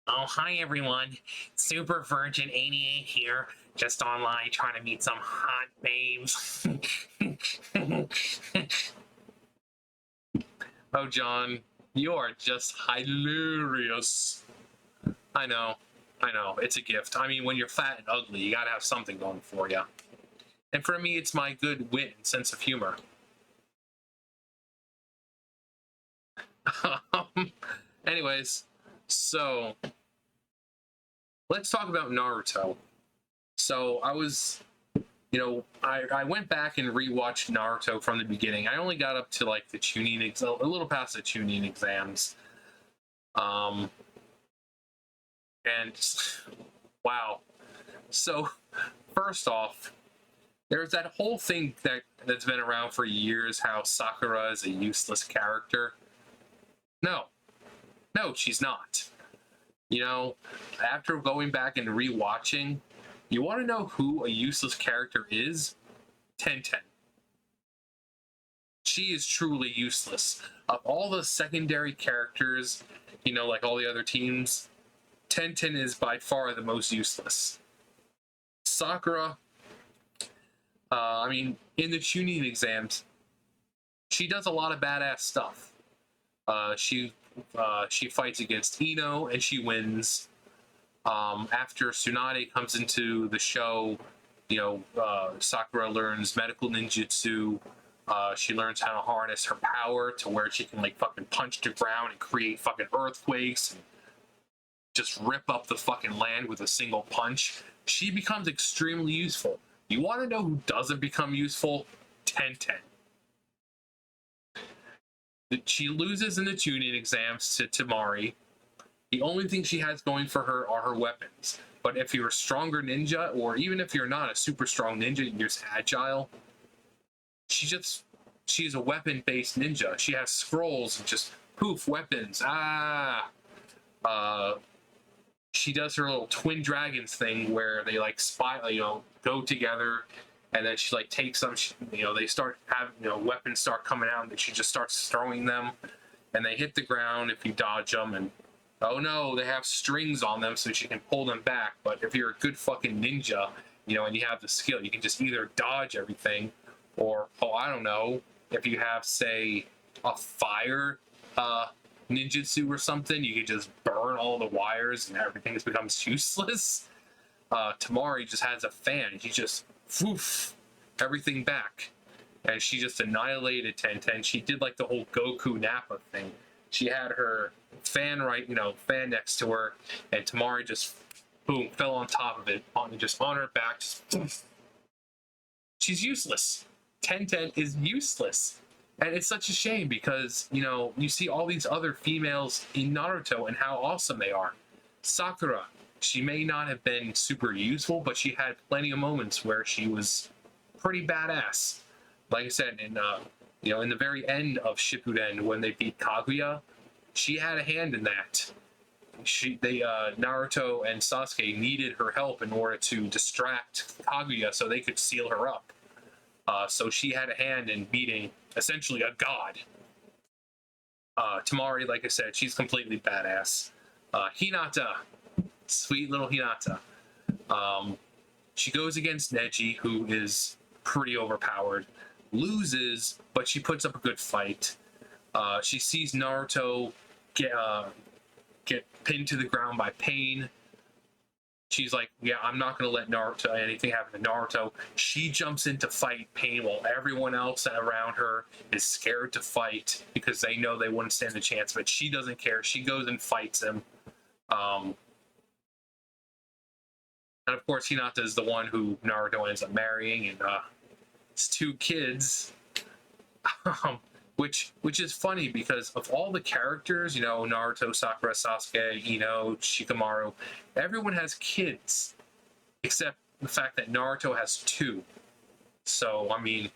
Oh, hi everyone. Super Virgin 88 here. Just online trying to meet some hot babes. Oh, John, you are just hilarious. I know. I know. It's a gift. I mean, when you're fat and ugly, you gotta have something going for you. And for me, it's my good wit and sense of humor. Anyways, so let's talk about Naruto. So I went back and rewatched Naruto from the beginning. I only got up to like the tuning, a little past the tuning exams. Um, and wow. So first off, there's that whole thing that's been around for years, how Sakura is a useless character. No, no, she's not. You know, after going back and rewatching, you want to know who a useless character is? Tenten. She is truly useless. Of all the secondary characters, like all the other teams, Tenten is by far the most useless. Sakura, in the tuning exams, she does a lot of badass stuff. She fights against Ino and she wins. After Tsunade comes into the show, Sakura learns medical ninjutsu. She learns how to harness her power to where she can like fucking punch the ground and create fucking earthquakes and just rip up the fucking land with a single punch. She becomes extremely useful. You want to know who doesn't become useful? Tenten. She loses in the tuning exams to Tamari. The only thing she has going for her are her weapons. But if you're a stronger ninja, or even if you're not a super strong ninja, you're just agile, she's a weapon-based ninja. She has scrolls and just poof, weapons. She does her little twin dragons thing where they like go together, and then she like takes them. They start having weapons start coming out, and then she just starts throwing them, and they hit the ground if you dodge them, and oh no, they have strings on them so she can pull them back. But if you're a good fucking ninja, and you have the skill, you can just either dodge everything, or I don't know, if you have say a fire ninjutsu or something, you can just burn all the wires and everything just becomes useless. Tamari just has a fan. She just woof everything back, and she just annihilated Tenten. She did like the whole Goku Nappa thing. She had her fan fan next to her, and Tamari just boom fell on top of it, just on her back. She's useless. Tenten is useless. And it's such a shame because, you see all these other females in Naruto and how awesome they are. Sakura, she may not have been super useful, but she had plenty of moments where she was pretty badass. Like I said, in the very end of Shippuden when they beat Kaguya, she had a hand in that. Naruto and Sasuke needed her help in order to distract Kaguya so they could seal her up. So she had a hand in beating essentially a god. Tamari, like I said, she's completely badass. Hinata, sweet little Hinata. She goes against Neji, who is pretty overpowered, loses, but she puts up a good fight. She sees Naruto get pinned to the ground by Pain. She's like, yeah, I'm not going to let anything happen to Naruto. She jumps in to fight Pain while everyone else around her is scared to fight because they know they wouldn't stand a chance, but she doesn't care. She goes and fights him. And of course, Hinata is the one who Naruto ends up marrying, and his two kids. Which is funny because of all the characters, Naruto, Sakura, Sasuke, Ino, Shikamaru, everyone has kids, except the fact that Naruto has two. So, and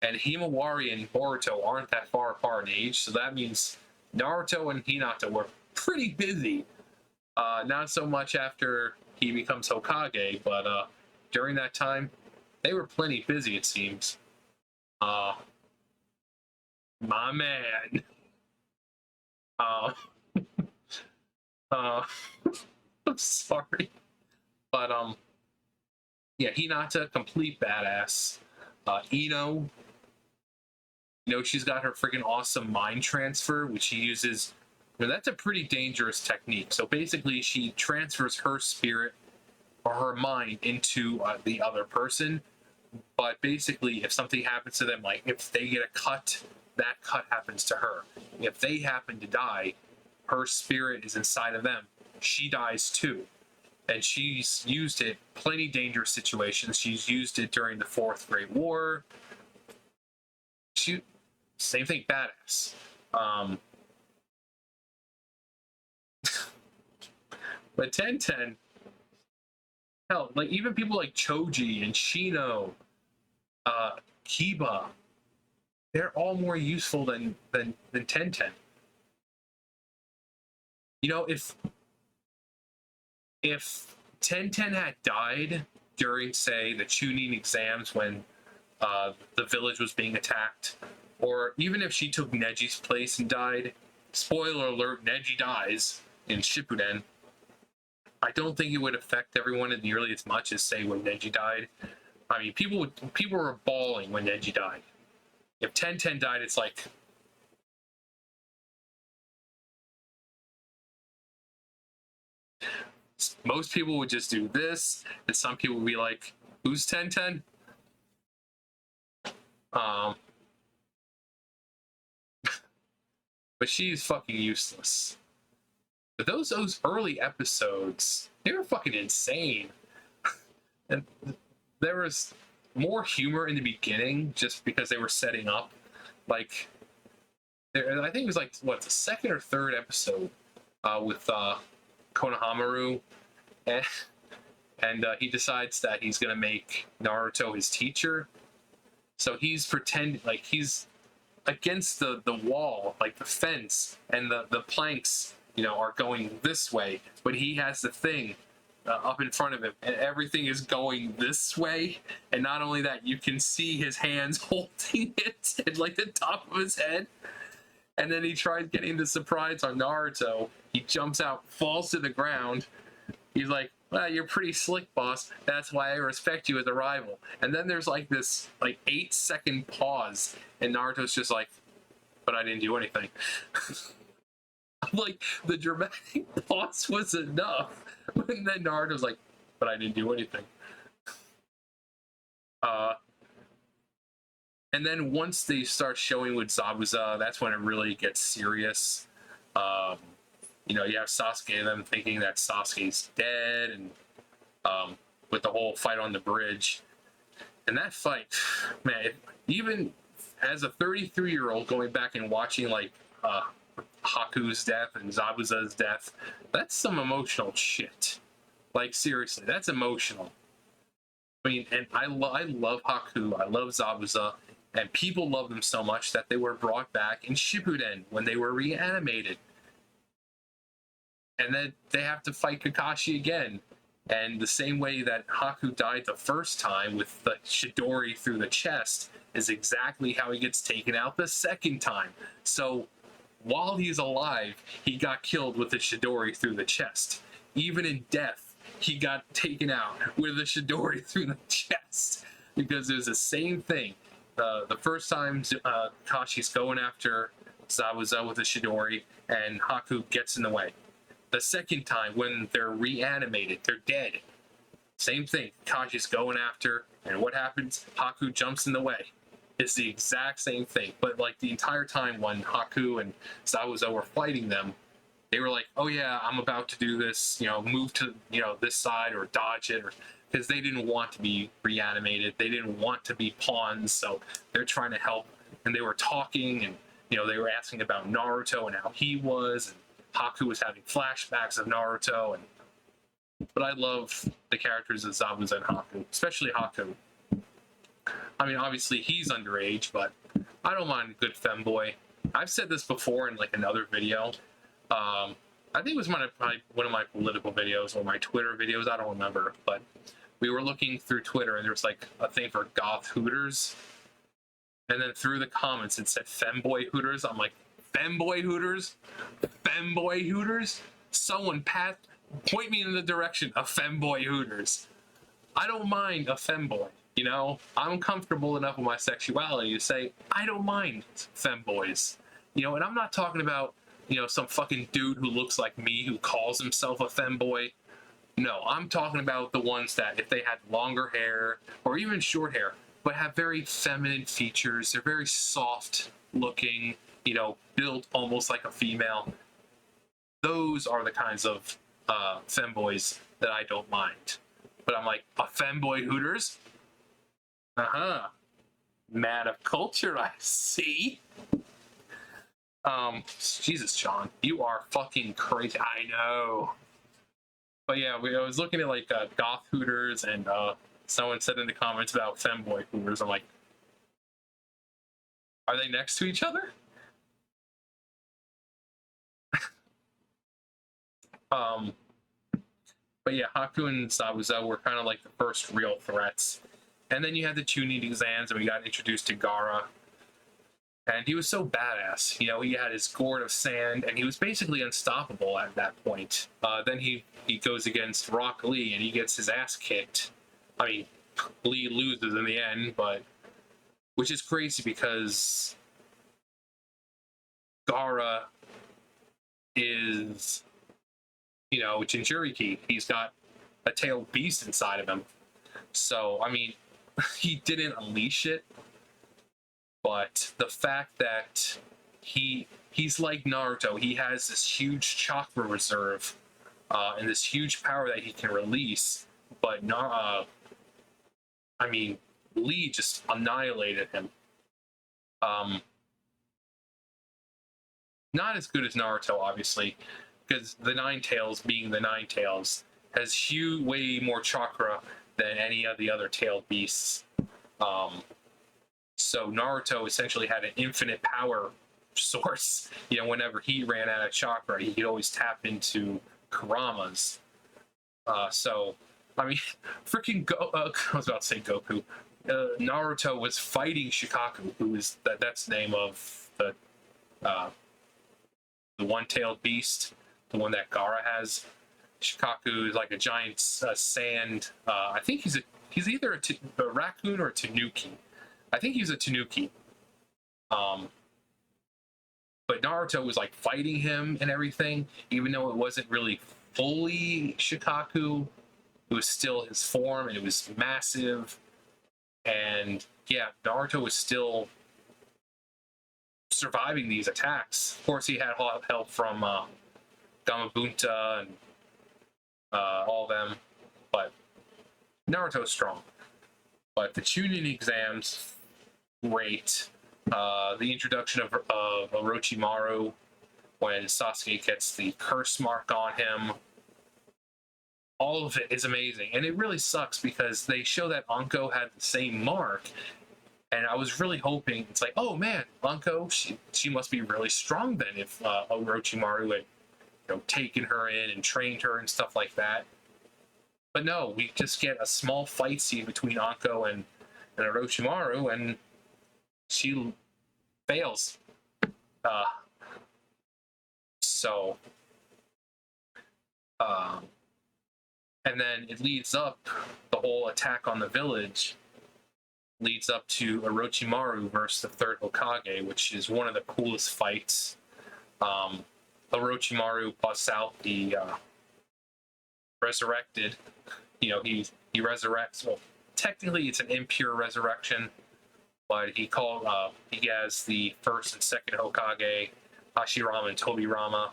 Himawari and Boruto aren't that far apart in age, so that means Naruto and Hinata were pretty busy. Not so much after he becomes Hokage, but during that time, they were plenty busy, it seems. My man. Uh, uh, I'm sorry. But yeah, Hinata, complete badass. Ino, she's got her freaking awesome mind transfer, which she uses. That's a pretty dangerous technique. So basically, she transfers her spirit or her mind into the other person. But basically, if something happens to them, like if they get a cut, that cut happens to her. If they happen to die, her spirit is inside of them. She dies too. And she's used it plenty dangerous situations. She's used it during the Fourth Great War. Same thing, badass. But Tenten, hell, like even people like Choji and Shino, Kiba, they're all more useful than Tenten. If Tenten had died during, say, the Chunin exams when the village was being attacked, or even if she took Neji's place and died, spoiler alert, Neji dies in Shippuden, I don't think it would affect everyone nearly as much as, say, when Neji died. I mean, people were bawling when Neji died. If Tenten died, it's like, most people would just do this, and some people would be like, "Who's Tenten?" But she's fucking useless. But those early episodes, they were fucking insane. And there was more humor in the beginning just because they were setting up. Like, I think it was like, what, the second or third episode with Konohamaru. And he decides that he's going to make Naruto his teacher. So he's pretending, like, he's against the wall, like the fence, and the planks, are going this way, but he has the thing up in front of him, and everything is going this way. And not only that, you can see his hands holding it at like the top of his head. And then he tries getting the surprise on Naruto. He jumps out, falls to the ground. He's like, "Well, you're pretty slick, boss. That's why I respect you as a rival." And then there's like this 8-second pause, and Naruto's just like, "But I didn't do anything." Like, the dramatic pause was enough. And then Naruto's like, "But I didn't do anything." And then once they start showing with Zabuza, that's when it really gets serious. You have Sasuke and them thinking that Sasuke's dead, and with the whole fight on the bridge. And that fight, man, even as a 33-year-old going back and watching Haku's death and Zabuza's death, that's some emotional shit. Like, seriously, that's emotional. I mean, and I love Haku, I love Zabuza, and people love them so much that they were brought back in Shippuden when they were reanimated. And then they have to fight Kakashi again. And the same way that Haku died the first time with the Chidori through the chest is exactly how he gets taken out the second time. So while he's alive, he got killed with the Chidori through the chest. Even in death, he got taken out with the Chidori through the chest. Because it was the same thing. The first time Kakashi's going after Zabuza with the Chidori, and Haku gets in the way. The second time, when they're reanimated, they're dead. Same thing. Kakashi's going after, and what happens? Haku jumps in the way. It's the exact same thing. But like the entire time when Haku and Zabuza were fighting them, they were like, "Oh yeah, I'm about to do this, move to, this side or dodge it," because they didn't want to be reanimated. They didn't want to be pawns, so they're trying to help. And they were talking, and they were asking about Naruto and how he was, and Haku was having flashbacks of Naruto. But I love the characters of Zabuza and Haku, especially Haku. I mean, obviously he's underage, but I don't mind a good femboy. I've said this before in another video. I think it was one of my political videos or my Twitter videos. I don't remember, but we were looking through Twitter and there was a thing for goth Hooters, and then through the comments it said femboy Hooters. I'm like, femboy Hooters? Femboy Hooters? Someone point me in the direction of femboy Hooters. I don't mind a femboy, you know? I'm comfortable enough with my sexuality to say, I don't mind femboys. You know, and I'm not talking about, you know, some fucking dude who looks like me who calls himself a femboy. No, I'm talking about the ones that if they had longer hair or even short hair, but have very feminine features, they're very soft looking, you know, built almost like a female. Those are the kinds of femboys that I don't mind. But I'm like, a femboy Hooters? Uh-huh. Man of culture, I see. Jesus, John, you are fucking crazy. I know. But yeah, I was looking at like goth Hooters, and someone said in the comments about femboy Hooters. I'm like, are they next to each other? But yeah, Haku and Zabuza were kind of like the first real threats. And then you had the Chunin exams, and we got introduced to Gaara. And he was so badass. You know, he had his gourd of sand, and he was basically unstoppable at that point. Then he goes against Rock Lee, and he gets his ass kicked. I mean, Lee loses in the end, but which is crazy because Gaara is, you know, Jinchuriki. He's got a tailed beast inside of him. So, I mean, he didn't unleash it, but the fact that he's like Naruto, he has this huge chakra reserve and this huge power that he can release, but not, I mean, Lee just annihilated him. Not as good as Naruto, obviously, because the Nine Tails, being the Nine Tails, has way more chakra than any of the other tailed beasts. So Naruto essentially had an infinite power source. You know, whenever he ran out of chakra, he could always tap into Kurama's. So, I mean, freaking I was about to say Goku. Naruto was fighting Shikaku, who is that's the name of the one-tailed beast, the one that Gaara has. Shikaku is like a giant sand. I think he's either a raccoon or a tanuki. I think he's a tanuki. But Naruto was like fighting him and everything, even though it wasn't really fully Shikaku. It was still his form, and it was massive. And yeah, Naruto was still surviving these attacks. Of course, he had help from Gamabunta and all them, but Naruto's strong. But the Chunin exams, great. The introduction of Orochimaru when Sasuke gets the curse mark on him, all of it is amazing. And it really sucks because they show that Anko had the same mark, and I was really hoping, it's like, oh man, Anko, she must be really strong then if Orochimaru had, you know, taken her in and trained her and stuff like that. But no, we just get a small fight scene between Anko and Orochimaru, and she fails. And then it leads up, the whole attack on the village leads up to Orochimaru versus the Third Hokage, which is one of the coolest fights. Orochimaru busts out the resurrected. You know, he resurrects. Well, technically it's an impure resurrection, but he has the first and second Hokage, Hashirama and Tobirama,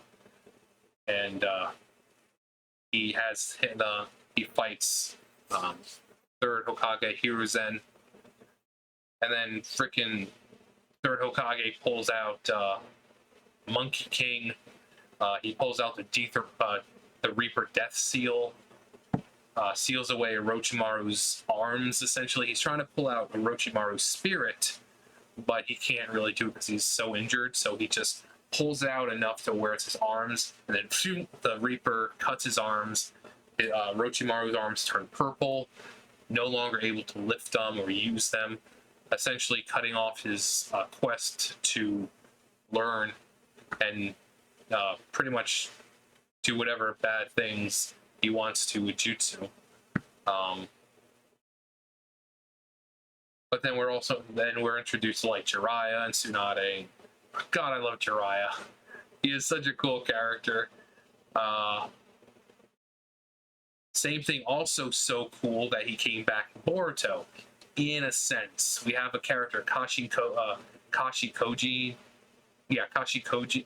and he fights Third Hokage Hiruzen, and then freaking Third Hokage pulls out Monkey King. He pulls out the Reaper Death Seal, seals away Orochimaru's arms, essentially. He's trying to pull out Orochimaru's spirit, but he can't really do it because he's so injured, so he just pulls it out enough to where it's his arms, and then phew, the Reaper cuts his arms. Orochimaru's arms turn purple, no longer able to lift them or use them, essentially cutting off his quest to learn and pretty much do whatever bad things he wants to with jutsu. But then we're introduced to like Jiraiya and Tsunade. God, I love Jiraiya. He is such a cool character. Same thing, also so cool that he came back in Boruto. In a sense, we have a character Kashi Koji. Yeah, Kashi Koji.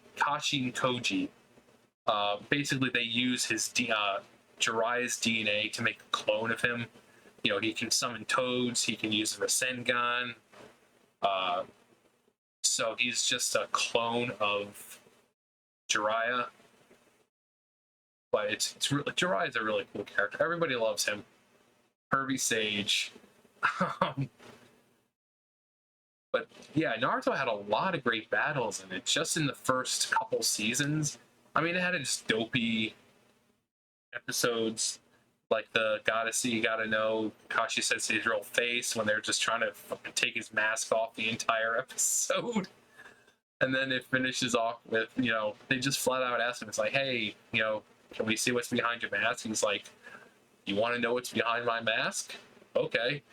Basically, they use his Jiraiya's DNA to make a clone of him. You know, he can summon toads. He can use the Rasengan. So he's just a clone of Jiraiya. But it's really, Jiraiya's a really cool character. Everybody loves him. Hervey Sage. But yeah, Naruto had a lot of great battles in it, just in the first couple seasons. I mean, it had just dopey episodes, like the gotta see, gotta know, Kashi says his real face when they're just trying to fucking take his mask off the entire episode. And then it finishes off with, you know, they just flat out ask him, it's like, hey, you know, can we see what's behind your mask? He's like, you want to know what's behind my mask? Okay.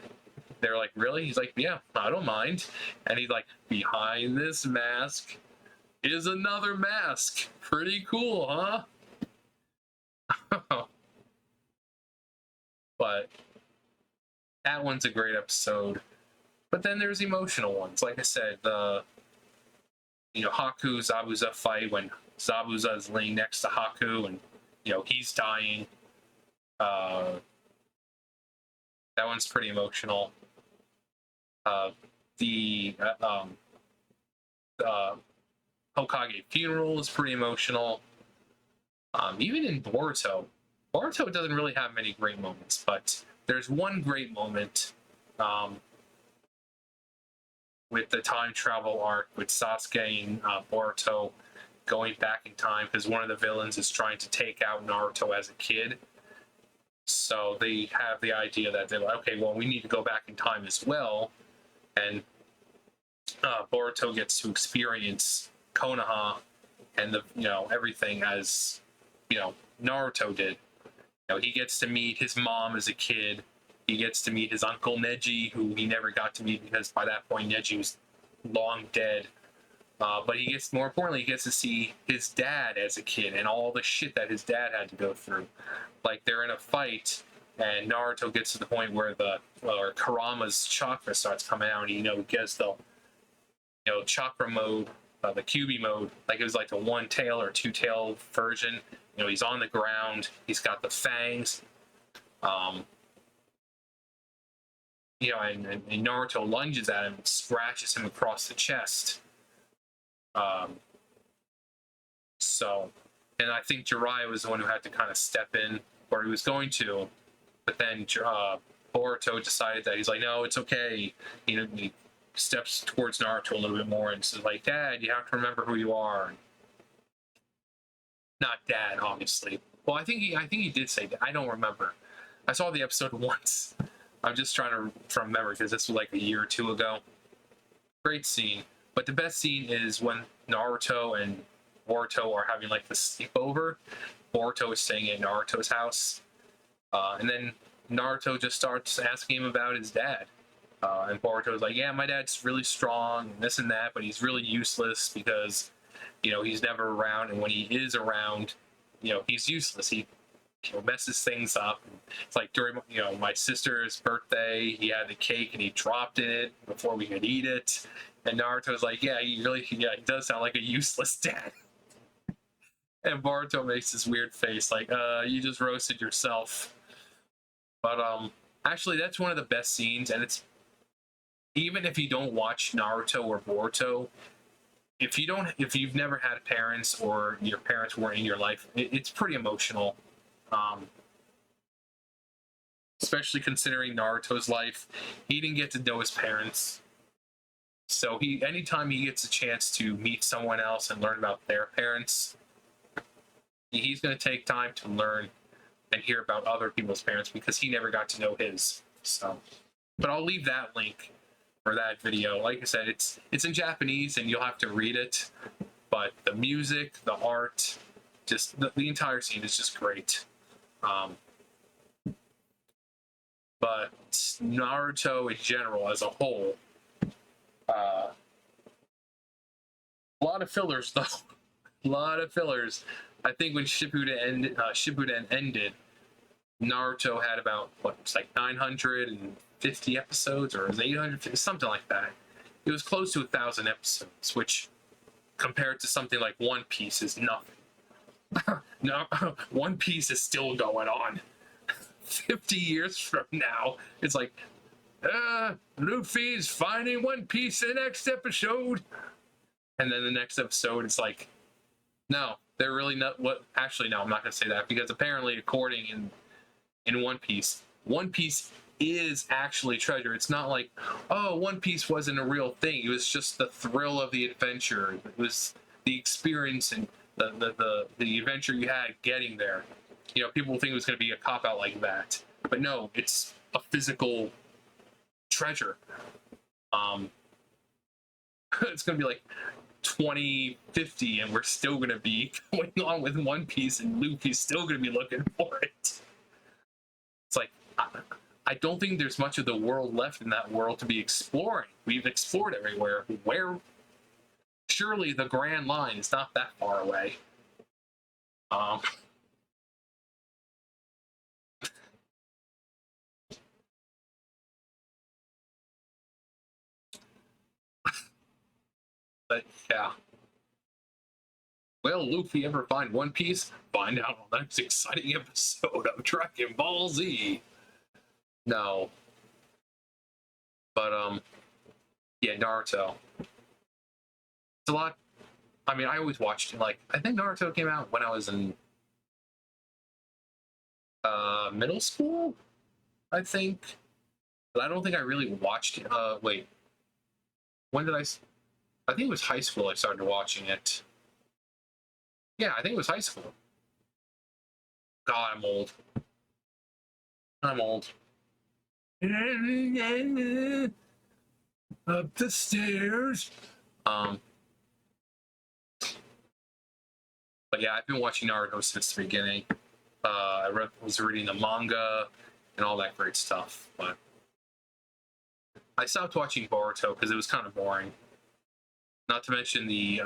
They're like, really? He's like, yeah, I don't mind. And he's like, behind this mask is another mask. Pretty cool, huh? But that one's a great episode. But then there's emotional ones. Like I said, the Haku Zabuza fight when Zabuza is laying next to Haku and he's dying. That one's pretty emotional. The Hokage funeral is pretty emotional. Even in Boruto doesn't really have many great moments, but there's one great moment with the time travel arc with Sasuke and Boruto going back in time because one of the villains is trying to take out Naruto as a kid. So they have the idea that they're like, okay, well, we need to go back in time as well. And Boruto gets to experience Konoha and everything as Naruto did. He gets to meet his mom as a kid. He gets to meet his uncle Neji, who he never got to meet because by that point Neji was long dead. But more importantly, he gets to see his dad as a kid and all the shit that his dad had to go through. Like they're in a fight, and Naruto gets to the point where Kurama's chakra starts coming out, and he gets the chakra mode, the Kyuubi mode, like it was like a one tail or two tail version. He's on the ground, he's got the fangs, and Naruto lunges at him and scratches him across the chest. And I think Jiraiya was the one who had to kind of step in, or he was going to, but then Boruto decided that he's like, no, it's okay. He steps towards Naruto a little bit more and says like, Dad, you have to remember who you are. Not Dad, obviously. Well, I think he did say that. I don't remember. I saw the episode once. I'm just trying to remember because this was like a year or two ago. Great scene. But the best scene is when Naruto and Boruto are having like the sleepover. Boruto is staying at Naruto's house. And then Naruto just starts asking him about his dad. And Boruto's like, yeah, my dad's really strong and this and that, but he's really useless because, he's never around. And when he is around, he's useless. He messes things up. It's like during my sister's birthday, he had the cake and he dropped it before we could eat it. And Naruto's like, yeah, he does sound like a useless dad. And Boruto makes this weird face like, you just roasted yourself. But actually, that's one of the best scenes, and it's even if you don't watch Naruto or Boruto, if you've never had parents or your parents weren't in your life, it's pretty emotional. Especially considering Naruto's life, he didn't get to know his parents. So anytime he gets a chance to meet someone else and learn about their parents, he's going to take time to learn and hear about other people's parents because he never got to know his. So, but I'll leave that link for that video. Like I said, it's in Japanese and you'll have to read it. But the music, the art, Just the entire scene is just great. But Naruto in general, as a whole, a lot of fillers though. A lot of fillers. I think when Shippuden ended, Naruto had about it's like 950 episodes, or 850, something like that. It was close to 1,000 episodes, which compared to something like One Piece is nothing. No, One Piece is still going on. 50 years from now, it's like, Luffy's finding One Piece in the next episode. And then the next episode, it's like, no, they're really not. What? Actually, no, I'm not going to say that, because apparently, according in One Piece is actually treasure. It's not like, oh, One Piece wasn't a real thing. It was just the thrill of the adventure. It was the experience and the adventure you had getting there. You know, people think it was going to be a cop out like that, but no, it's a physical treasure. It's going to be like 2050, and we're still going to be going on with One Piece, and Luffy's still going to be looking for it. It's like, I don't think there's much of the world left in that world to be exploring. We've explored everywhere. Where? Surely the Grand Line is not that far away. But yeah. Will Luffy ever find One Piece? Find out on the next exciting episode of Dragon Ball Z. No. But yeah, Naruto. It's a lot. I mean, I always watched it. Like, I think Naruto came out when I was in middle school, I think. But I don't think I really watched it. Wait. When did I think it was high school I started watching it. Yeah, I think it was high school. God, I'm old. I'm old. Up the stairs. But yeah, I've been watching Naruto since the beginning. I was reading the manga and all that great stuff, but I stopped watching Boruto because it was kind of boring. Not to mention the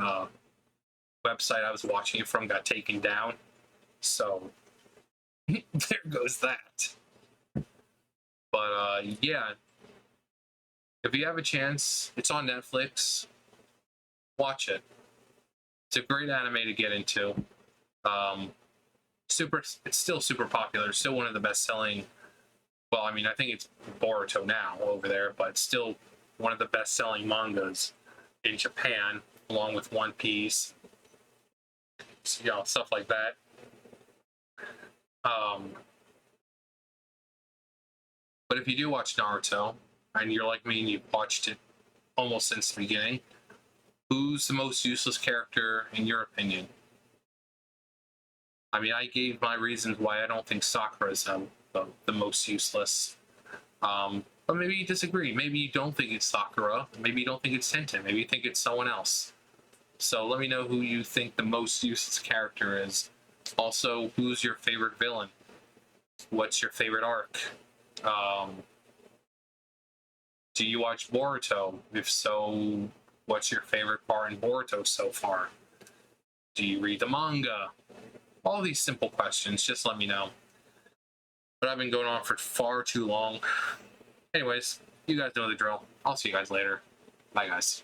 website I was watching it from got taken down, so there goes that. But yeah, if you have a chance, it's on Netflix. Watch it. It's a great anime to get into. It's still super popular. Still one of the best-selling. Well, I mean, I think it's Boruto now over there, but still one of the best-selling mangas in Japan, along with One Piece. You know, stuff like that. But if you do watch Naruto, and you're like me and you've watched it almost since the beginning, who's the most useless character in your opinion? I mean, I gave my reasons why I don't think Sakura is the most useless. But maybe you disagree. Maybe you don't think it's Sakura. Maybe you don't think it's Tenten. Maybe you think it's someone else. So let me know who you think the most useless character is. Also, who's your favorite villain? What's your favorite arc? Do you watch Boruto? If so, what's your favorite part in Boruto so far? Do you read the manga? All these simple questions, just let me know. But I've been going on for far too long. Anyways, you guys know the drill. I'll see you guys later. Bye, guys.